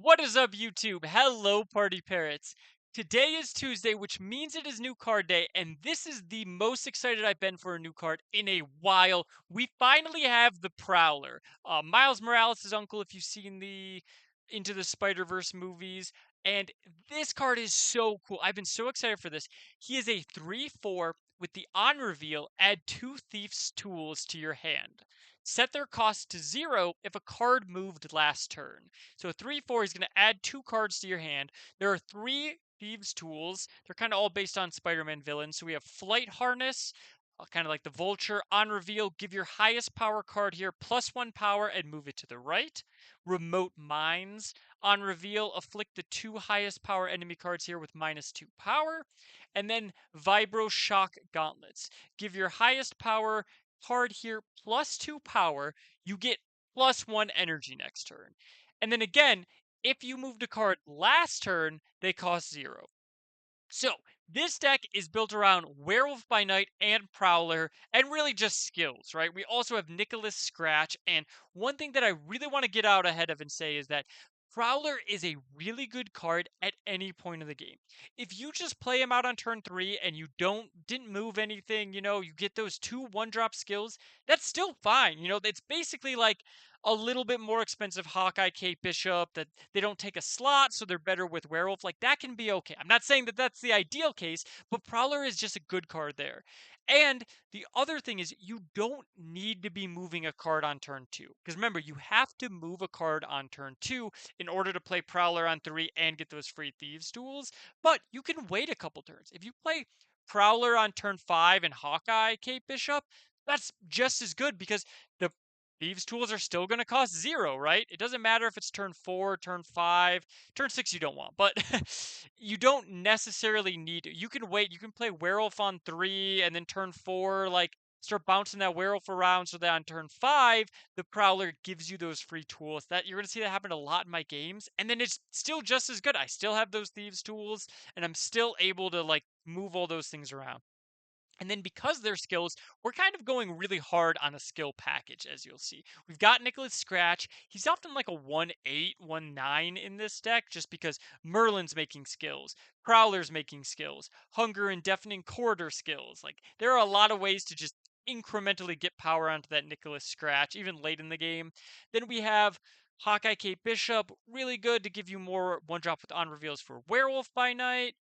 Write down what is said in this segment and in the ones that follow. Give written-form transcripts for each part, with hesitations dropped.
What is up, YouTube? Hello, Party Parrots. Today is Tuesday, which means it is new card day, and this is the most excited I've been for a new card in a while. We finally have the Prowler. Miles Morales' uncle, if you've seen the Into the Spider-Verse movies, and this card is so cool. I've been so excited for this. He is a 3/4 with the on reveal, add 2 Thief's Tools to your hand. Set their cost to 0 if a card moved last turn. So 3/4 is going to add 2 cards to your hand. There are 3 Thieves' Tools. They're kind of all based on Spider-Man villains. So we have Flight Harness, kind of like the Vulture. On reveal, give your highest power card here +1 power and move it to the right. Remote Mines. On reveal, afflict the 2 highest power enemy cards here with -2 power. And then Vibro Shock Gauntlets. Give your highest power card here +2 power. You get +1 energy next turn. And then again, if you moved a card last turn, they cost 0. So, this deck is built around Werewolf by Night and Prowler, and really just skills, right? We also have Nicholas Scratch, and one thing that I really want to get out ahead of and say is that Prowler is a really good card at any point of the game. If you just play him out on turn 3 and you didn't move anything, you get those 2 one-drop skills, that's still fine. It's basically like a little bit more expensive Hawkeye Kate Bishop that they don't take a slot, so they're better with Werewolf. Like, that can be okay. I'm not saying that that's the ideal case, but Prowler is just a good card there. And the other thing is you don't need to be moving a card on turn 2. Because remember, you have to move a card on turn 2 in order to play Prowler on 3 and get those free Thieves tools. But you can wait a couple turns. If you play Prowler on turn 5 and Hawkeye Kate Bishop, that's just as good because the Thieves' tools are still going to cost 0, right? It doesn't matter if it's turn 4, turn 5, turn 6 you don't want, but you don't necessarily need to. You can wait. You can play Werewolf on 3 and then turn 4, like, start bouncing that Werewolf around so that on turn 5, the Prowler gives you those free tools. That you're going to see that happen a lot in my games, and then it's still just as good. I still have those Thieves' tools, and I'm still able to, like, move all those things around. And then because they're skills, we're kind of going really hard on a skill package, as you'll see. We've got Nicholas Scratch. He's often like a 1/8, 1/9 in this deck, just because Merlin's making skills, Prowler's making skills, Hunger and Deafening Corridor skills. Like, there are a lot of ways to just incrementally get power onto that Nicholas Scratch, even late in the game. Then we have Hawkeye Kate Bishop, really good to give you more one-drop with on reveals for Werewolf by Night.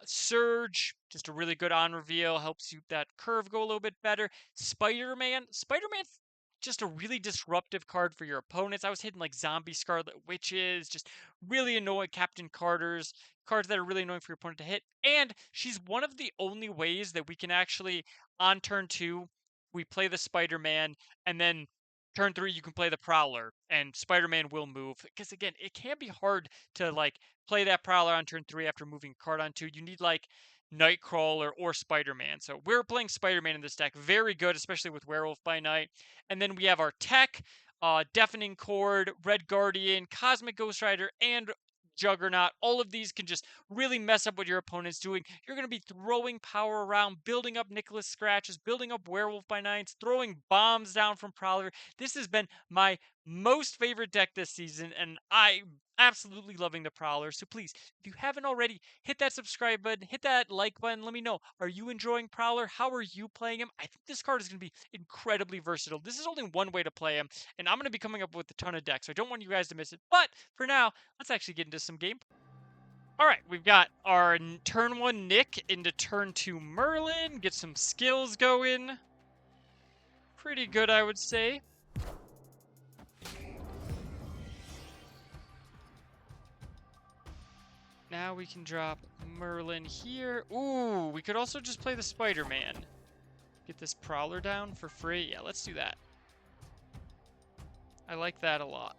Surge, just a really good on reveal, helps you that curve go a little bit better. Spider-Man's just a really disruptive card for your opponents. I was hitting like Zombie Scarlet Witches, just really annoying Captain Carter's cards that are really annoying for your opponent to hit. And she's one of the only ways that we can actually, on turn 2, we play the Spider-Man, and then turn 3 you can play the Prowler, and Spider-Man will move. Because again, it can be hard to like play that Prowler on turn 3 after moving a card on 2. You need like Nightcrawler or Spider-Man. So we're playing Spider-Man in this deck. Very good, especially with Werewolf by Night. And then we have our tech, Deafening Chord, Red Guardian, Cosmic Ghost Rider, and Juggernaut. All of these can just really mess up what your opponent's doing. You're going to be throwing power around, building up Nicholas Scratches, building up Werewolf by Nights, throwing bombs down from Prowler. This has been my most favorite deck this season, and I absolutely loving the Prowler. So please, if you haven't already, hit that subscribe button, hit that like button. Let me know, are you enjoying Prowler? How are you playing him? I think this card is going to be incredibly versatile. This is only one way to play him, and I'm going to be coming up with a ton of decks, so I don't want you guys to miss it. But for now, let's actually get into some gameplay. All right, we've got our turn 1 Nick into turn 2 Merlin. Get some skills going. Pretty good, I would say. Now we can drop Merlin here. Ooh, we could also just play the Spider-Man. Get this Prowler down for free. Yeah, let's do that. I like that a lot.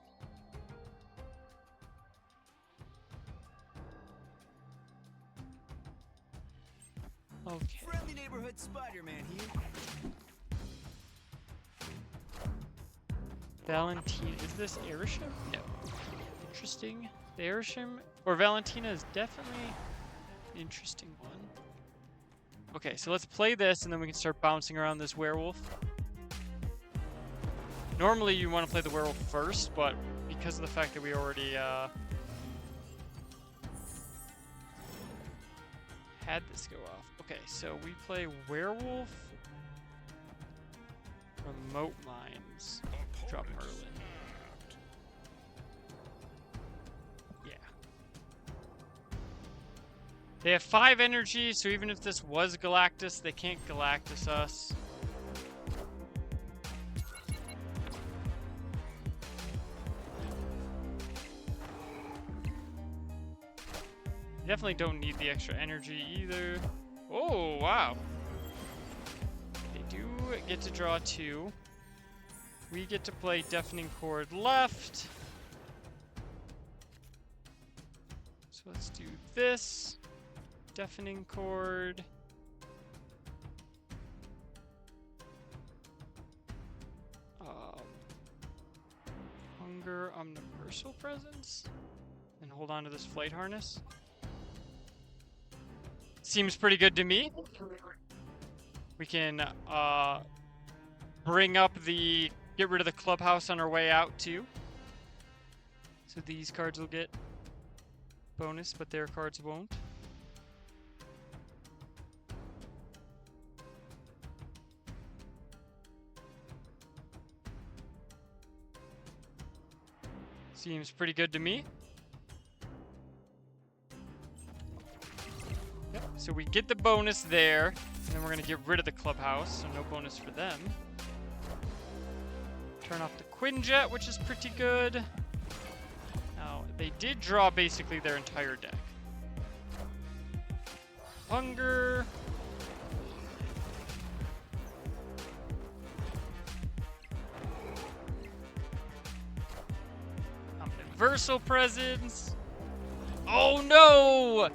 Okay. Friendly neighborhood Spider-Man here. Valentina. Is this Airship? No. Interesting. The Airship or Valentina is definitely an interesting one. Okay, so let's play this and then we can start bouncing around this werewolf. Normally you want to play the werewolf first, but because of the fact that we already had this go off. Okay, so we play Werewolf. Remote Mines. Drop Merlin. Yeah. They have 5 energy, so even if this was Galactus, they can't Galactus us. Definitely don't need the extra energy either. Oh, wow. They do get to draw 2. We get to play Deafening Chord left. So let's do this. Deafening Chord. Hunger, Omniversal Presence. And hold on to this Flight Harness. Seems pretty good to me. We can bring up the... Get rid of the clubhouse on our way out, too. So these cards will get bonus, but their cards won't. Seems pretty good to me. Yep, so we get the bonus there, and then we're going to get rid of the clubhouse, so no bonus for them. Turn off the Quinjet, which is pretty good. Now, they did draw basically their entire deck. Hunger. Omniversal Presence. Oh no!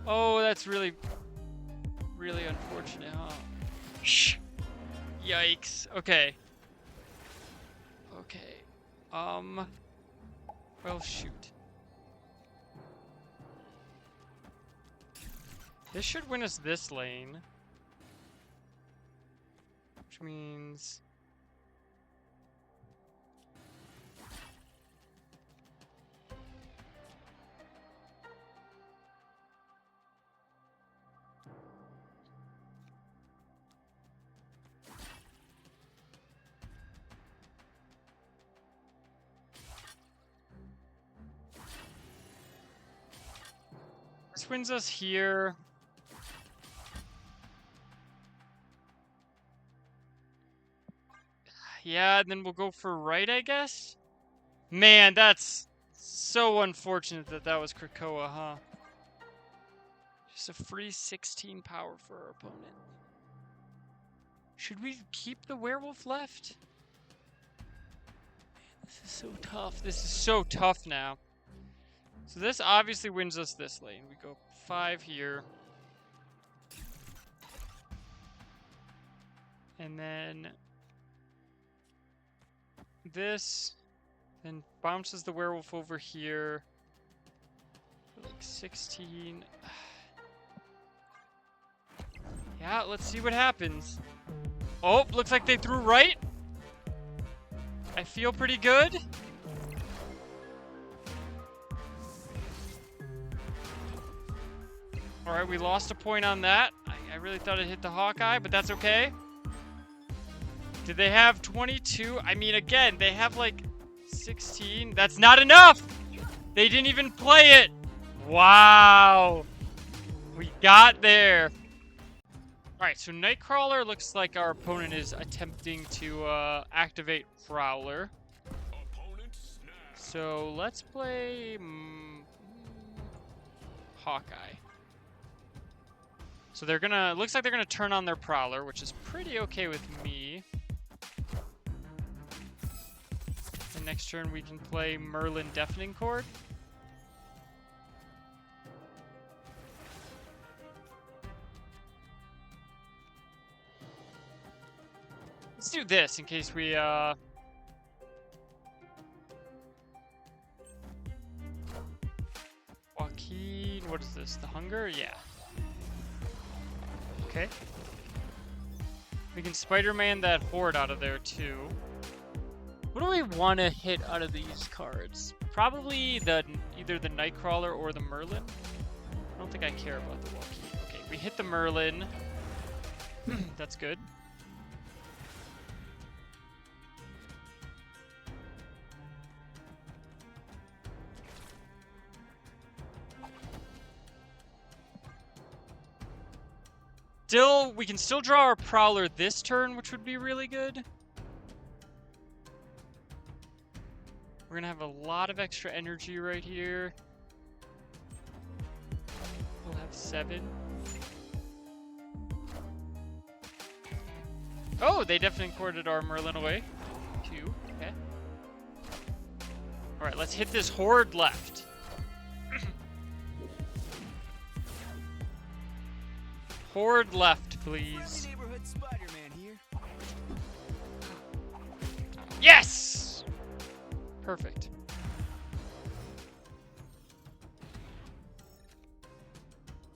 Oh, that's really unfortunate, huh? Shh. Yikes. Okay. Okay. Well, shoot. This should win us this lane. Which means... This wins us here. Yeah, and then we'll go for right, I guess? Man, that's so unfortunate that that was Krakoa, huh? Just a free 16 power for our opponent. Should we keep the werewolf left? Man, this is so tough. This is so tough now. So this obviously wins us this lane. We go 5 here. And then this then bounces the werewolf over here for like 16. Yeah, let's see what happens. Oh, looks like they threw right. I feel pretty good. Alright, we lost a point on that. I really thought it hit the Hawkeye, but that's okay. Did they have 22? I mean, again, they have like 16. That's not enough! They didn't even play it! Wow! We got there. Alright, so Nightcrawler looks like our opponent is attempting to activate Prowler. So let's play Hawkeye. So they're gonna, looks like they're gonna turn on their Prowler, which is pretty okay with me. And next turn we can play Merlin Deafening Chord. Let's do this in case we, Joaquin, what is this? The Hunger? Yeah. Okay. We can Spider-Man that Horde out of there, too. What do we want to hit out of these cards? Probably either the Nightcrawler or the Merlin. I don't think I care about the Joaquin. we hit the Merlin. That's good. We can still draw our Prowler this turn, which would be really good. We're gonna have a lot of extra energy right here. We'll have 7. Oh, they definitely corded our Merlin away. 2, okay. Alright, let's hit this Horde left. Horde left, please. Neighborhood Spider-Man here. Yes! Perfect.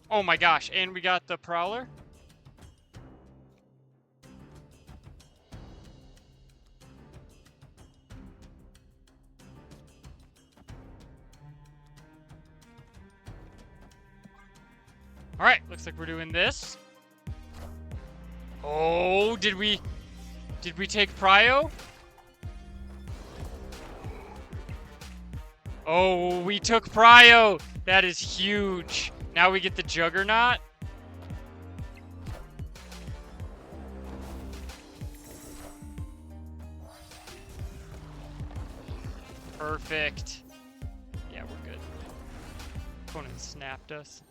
Oh my gosh, and we got the Prowler? Alright, looks like we're doing this. Oh, did we take Prio? Oh, we took Prio! That is huge. Now we get the Juggernaut. Perfect. Yeah, we're good. Opponent snapped us.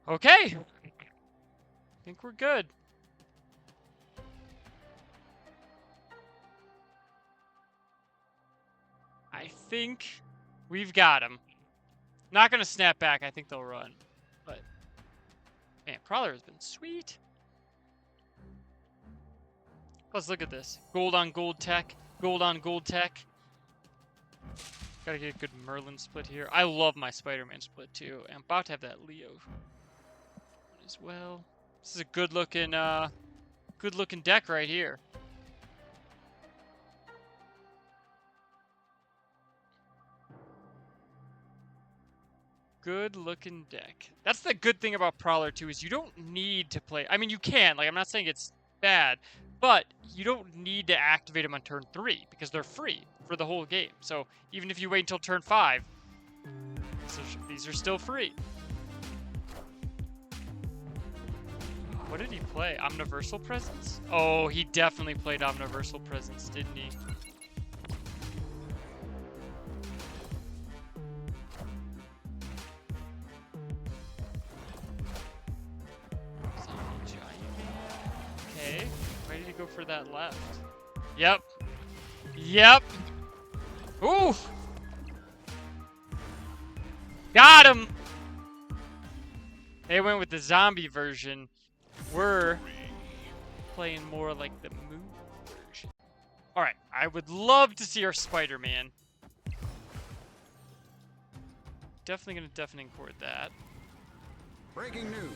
Okay. I think we're good. I think we've got him. Not gonna snap back. I think they'll run. But man, Prowler has been sweet. Let's look at this. Gold on gold tech. Gold on gold tech. Gotta get a good Merlin split here. I love my Spider-Man split too. I'm about to have that Leo as well. This is a good looking deck right here. Good looking deck. That's the good thing about Prowler too, is you don't need to play. I mean, you can. Like, I'm not saying it's bad, but you don't need to activate them on turn 3 because they're free for the whole game. So even if you wait until turn 5, these are still free. What did he play? Omniversal Presence? Oh, he definitely played Omniversal Presence, didn't he? Okay, ready to go for that left. Yep. Yep. Ooh! Got him! They went with the zombie version. We're playing more like the movie version. Alright, I would love to see our Spider-Man. Definitely gonna deafening chord that. Breaking news.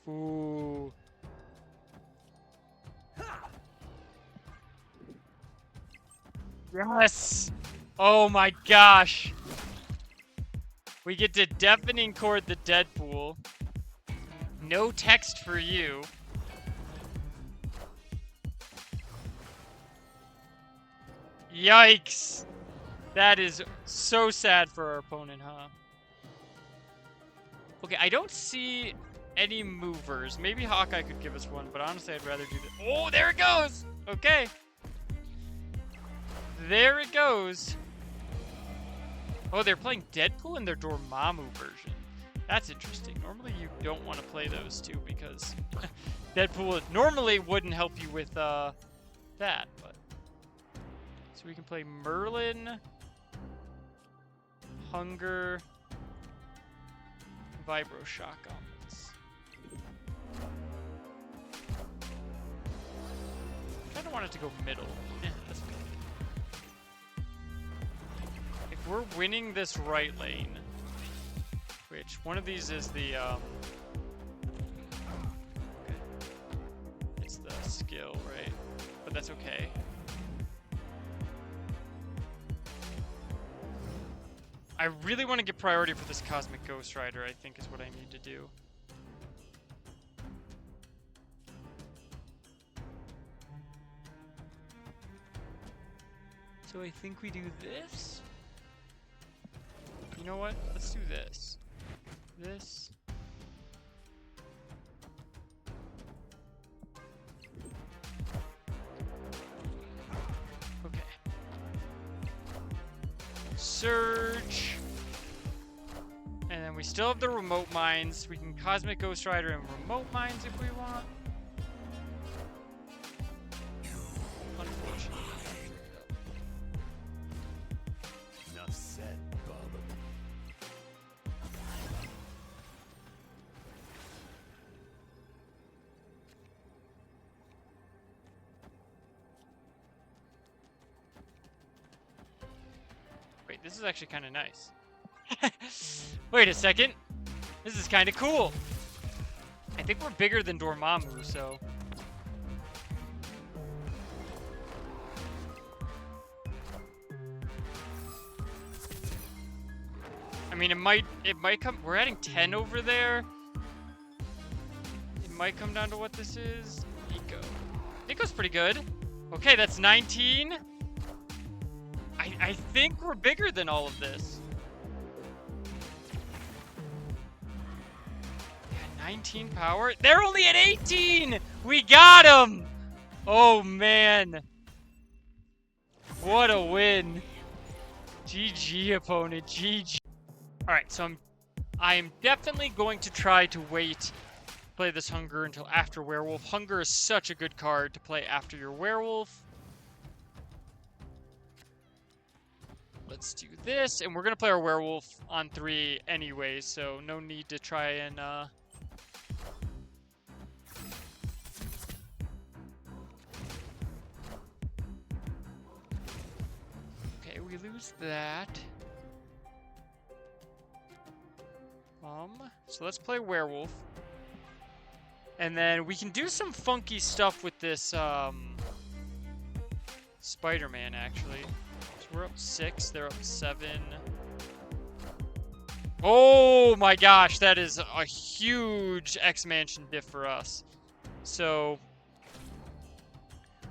Ooh. Yes! Oh my gosh! We get to deafening chord the Deadpool. No text for you. Yikes! That is so sad for our opponent, huh? Okay, I don't see any movers. Maybe Hawkeye could give us one, but honestly, I'd rather do this. Oh, there it goes! Okay. There it goes. Oh, they're playing Deadpool in their Dormammu version. That's interesting. Normally, you don't want to play those two because Deadpool normally wouldn't help you with that. But so we can play Merlin, Hunger, Vibro Shock on this. I kind of want it to go middle. That's good. If we're winning this right lane Which one of these is the okay. It's the skill, right? But that's okay. I really want to get priority for this Cosmic Ghost Rider, I think is what I need to do. So I think we do this. You know what? Let's do this. This. Okay. Surge. And then we still have the remote mines. We can Cosmic Ghost Rider and remote mines if we want. Unfortunately. Enough said, Bubba. Wait, this is actually kind of nice. Wait a second. This is kind of cool. I think we're bigger than Dormammu, so... I mean, it might come... We're adding 10 over there. It might come down to what this is. Nico. Nico's pretty good. Okay, that's 19. I think we're bigger than all of this. Yeah, 19 power. They're only at 18! We got them! Oh, man. What a win. GG, opponent. GG. Alright, so I am definitely going to try to play this Hunger until after Werewolf. Hunger is such a good card to play after your Werewolf. Let's do this, and we're going to play our Werewolf on 3 anyway, so no need to try and, Okay, we lose that. So let's play Werewolf. And then we can do some funky stuff with this, Spider-Man, actually. So we're up 6, they're up 7. Oh my gosh, that is a huge X-Mansion diff for us. So,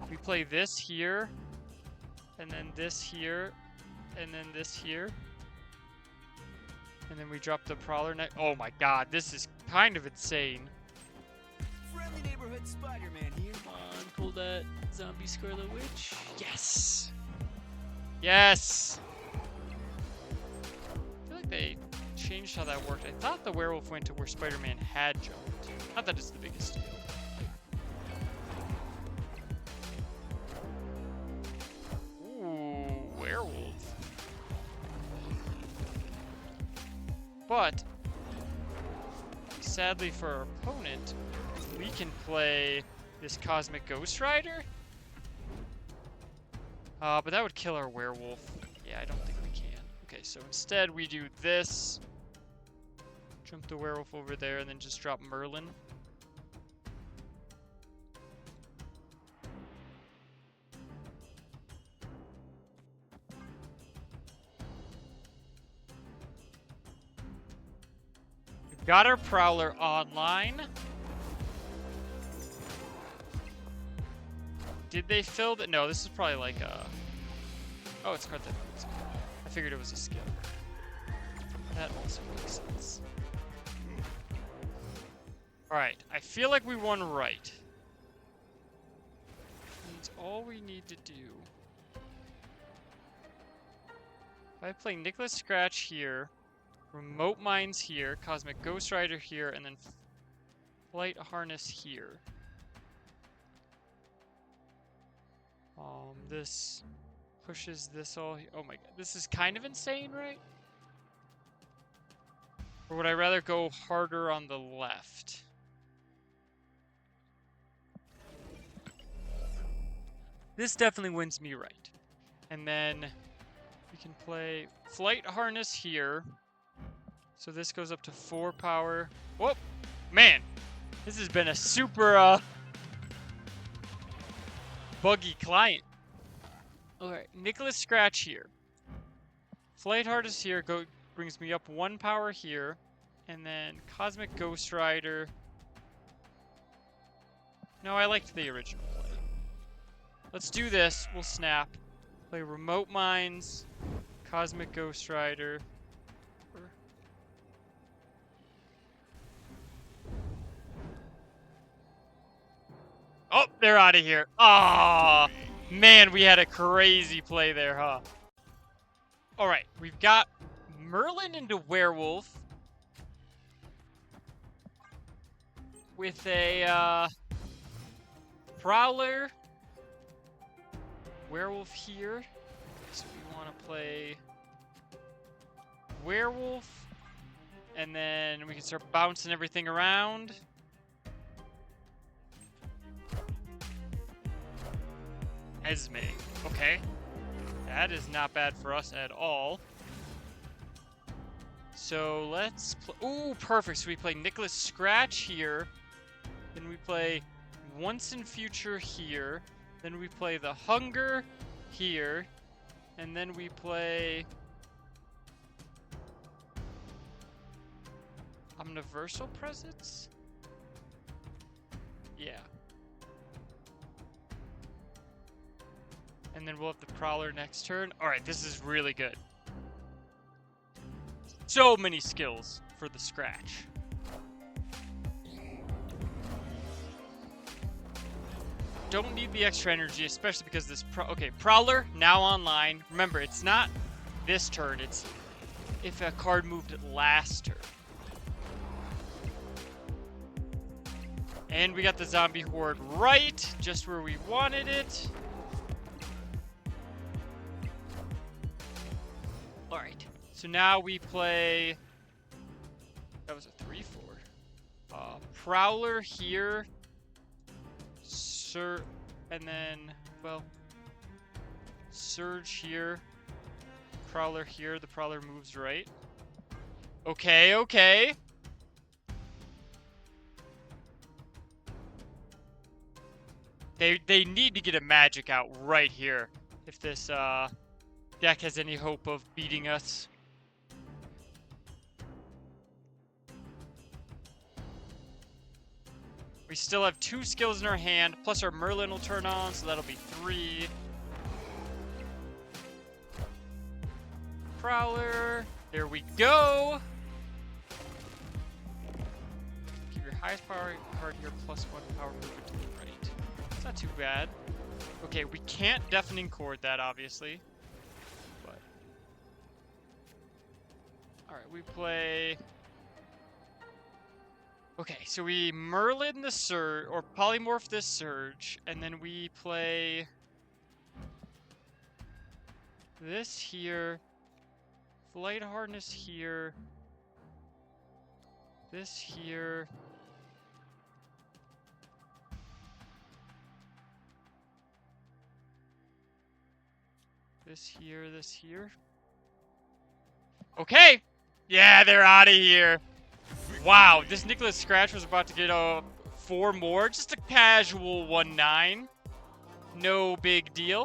we play this here, and then this here, and then this here. And then we drop the Prowler next. Oh my god, this is kind of insane. Friendly neighborhood Spider-Man here. Come on, pull that zombie Scarlet Witch. Yes! Yes! I feel like they changed how that worked. I thought the Werewolf went to where Spider-Man had jumped. Not that it's the biggest deal. Ooh, Werewolf. But, sadly for our opponent, we can play this Cosmic Ghost Rider. But that would kill our Werewolf. Yeah, I don't think we can. Okay, so instead we do this. Jump the Werewolf over there and then just drop Merlin. We've got our Prowler online. Did they fill the... No, this is probably like a... Oh, it's card that... I figured it was a skill. That also makes sense. Alright, I feel like we won right. Means all we need to do... If I play Nicholas Scratch here, Remote Mines here, Cosmic Ghost Rider here, and then Flight Harness here. This pushes this all... Oh my god, this is kind of insane, right? Or would I rather go harder on the left? This definitely wins me right. And then we can play Flight Harness here. So this goes up to 4 power. Whoop! Man, this has been a super buggy client. Alright, Nicholas Scratch here. Flight Heart is here, brings me up 1 power here. And then Cosmic Ghost Rider. No, I liked the original play. Let's do this. We'll snap. Play Remote Mines, Cosmic Ghost Rider. Oh, they're out of here. Ah, man, we had a crazy play there, huh? All right, we've got Merlin into Werewolf with a Prowler. Werewolf here. So we want to play Werewolf, and then we can start bouncing everything around. Esme. Okay. That is not bad for us at all. So let's play. Ooh, perfect. So we play Nicholas Scratch here. Then we play Once in Future here. Then we play the Hunger here. And then we play Omniversal Presence? Yeah. And then we'll have the Prowler next turn. Alright, this is really good. So many skills for the Scratch. Don't need the extra energy, especially because this okay, Prowler now online. Remember, it's not this turn, it's if a card moved last turn. And we got the zombie horde right, just where we wanted it. Alright, so now we play, that was a 3-4. Prowler here. And then, well, Surge here, Prowler here. The Prowler moves right. Okay, okay. They need to get a magic out right here if this deck has any hope of beating us. We still have 2 skills in our hand, plus our Merlin will turn on, so that'll be 3. Prowler, there we go. Keep your highest power card here, plus 1 power movement to the right. It's not too bad. Okay, we can't Deafening Chord that, obviously. But alright, we play. Okay, so we Merlin the Surge, or Polymorph this Surge, and then we play this here, Flight Harness here, this here, this here, this here. Okay! Yeah, they're out of here! Wow, this Nicholas Scratch was about to get 4 more. Just a casual 1-9. No big deal.